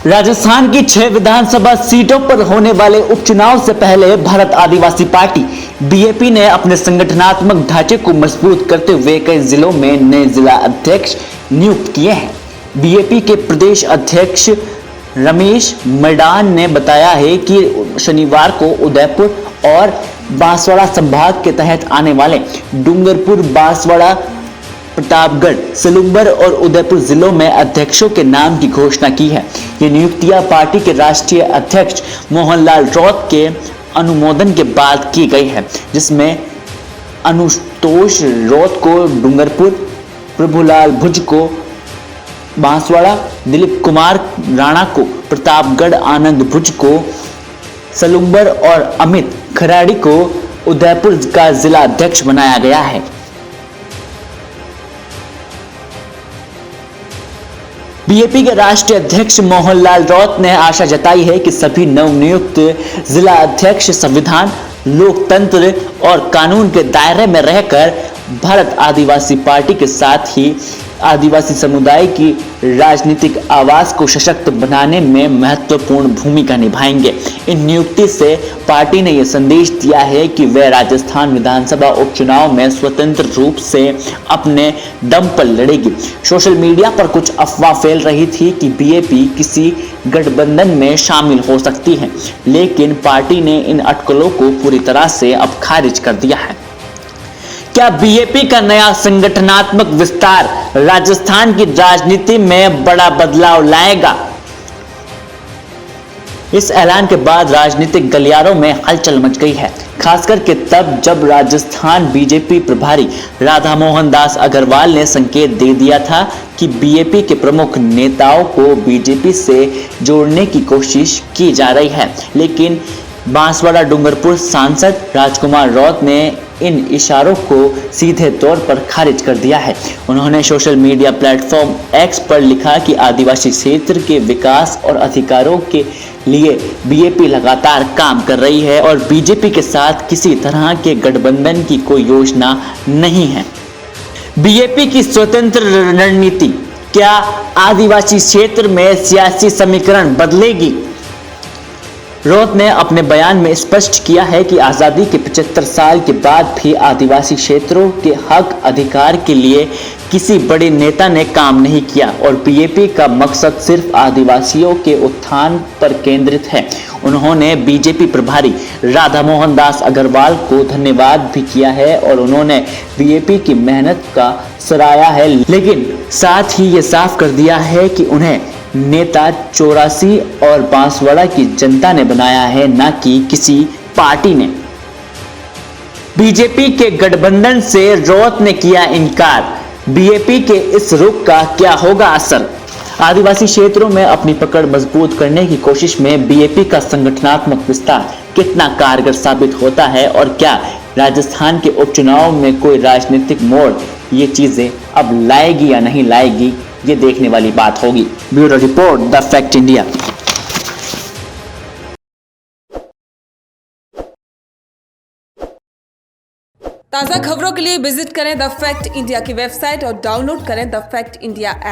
राजस्थान की 6 विधानसभा सीटों पर होने वाले उपचुनाव से पहले भारत आदिवासी पार्टी बीएपी ने अपने संगठनात्मक ढांचे को मजबूत करते हुए कई जिलों में नए जिला अध्यक्ष नियुक्त किए हैं। बीएपी के प्रदेश अध्यक्ष रमेश मडान ने बताया है कि शनिवार को उदयपुर और बांसवाड़ा संभाग के तहत आने वाले डूंगरपुर, बांसवाड़ा, प्रतापगढ़, सलूंबर और उदयपुर जिलों में अध्यक्षों के नाम की घोषणा की है। ये नियुक्तियां पार्टी के राष्ट्रीय अध्यक्ष मोहनलाल रौत के अनुमोदन के बाद की गई है, जिसमें अनुतोष रौत को डूंगरपुर, प्रभुलाल भुज को बांसवाड़ा, दिलीप कुमार राणा को प्रतापगढ़, आनंद भुज को सलूंबर और अमित खराड़ी को उदयपुर का जिला अध्यक्ष बनाया गया है। बीएपी के राष्ट्रीय अध्यक्ष मोहनलाल रौत ने आशा जताई है कि सभी नवनियुक्त जिला अध्यक्ष संविधान, लोकतंत्र और कानून के दायरे में रहकर भारत आदिवासी पार्टी के साथ ही आदिवासी समुदाय की राजनीतिक आवाज को सशक्त बनाने में महत्वपूर्ण भूमिका निभाएंगे। इन नियुक्ति से पार्टी ने यह संदेश दिया है कि वह राजस्थान विधानसभा उपचुनाव में स्वतंत्र रूप से अपने दम पर लड़ेगी। सोशल मीडिया पर कुछ अफवाह फैल रही थी कि बीएपी किसी गठबंधन में शामिल हो सकती है, लेकिन पार्टी ने इन अटकलों को पूरी तरह से अब खारिज कर दिया है। क्या बीएपी का नया संगठनात्मक विस्तार राजस्थान की राजनीति में बड़ा बदलाव लाएगा? इस ऐलान के बाद राजनीतिक गलियारों में हलचल मच गई है, खासकर के तब जब राजस्थान बीजेपी प्रभारी राधा मोहन दास अग्रवाल ने संकेत दे दिया था कि बीएपी के प्रमुख नेताओं को बीजेपी से जोड़ने की कोशिश की जा रही है। लेकिन बांसवाड़ा डूंगरपुर सांसद राजकुमार रौत ने इन इशारों को सीधे तौर पर खारिज कर दिया है। उन्होंने सोशल मीडिया प्लेटफॉर्म एक्स पर लिखा कि आदिवासी क्षेत्र के विकास और अधिकारों के लिए बीएपी लगातार काम कर रही है और बीजेपी के साथ किसी तरह के गठबंधन की कोई योजना नहीं है। बीएपी की स्वतंत्र रणनीति, क्या आदिवासी क्षेत्र में सियासी समीकरण बदलेगी? रौत ने अपने बयान में स्पष्ट किया है कि आज़ादी के 75 साल के बाद भी आदिवासी क्षेत्रों के हक अधिकार के लिए किसी बड़े नेता ने काम नहीं किया और बीएपी का मकसद सिर्फ आदिवासियों के उत्थान पर केंद्रित है। उन्होंने बीजेपी प्रभारी राधा मोहन दास अग्रवाल को धन्यवाद भी किया है और उन्होंने बीएपी की मेहनत का सराहा है, लेकिन साथ ही ये साफ कर दिया है कि उन्हें नेता 84 और बांसवाड़ा की जनता ने बनाया है, न कि किसी पार्टी ने। बीजेपी के गठबंधन से रौत ने किया इनकार। बीएपी के इस रुख का क्या होगा असर? आदिवासी क्षेत्रों में अपनी पकड़ मजबूत करने की कोशिश में बीएपी का संगठनात्मक विस्तार कितना कारगर साबित होता है और क्या राजस्थान के उपचुनाव में कोई राजनीतिक मोड़ ये चीजें अब लाएगी या नहीं लाएगी, ये देखने वाली बात होगी। Bureau report, the fact India. ताज़ा खबरों के लिए विजिट करें द फैक्ट इंडिया की वेबसाइट और डाउनलोड करें द फैक्ट इंडिया ऐप।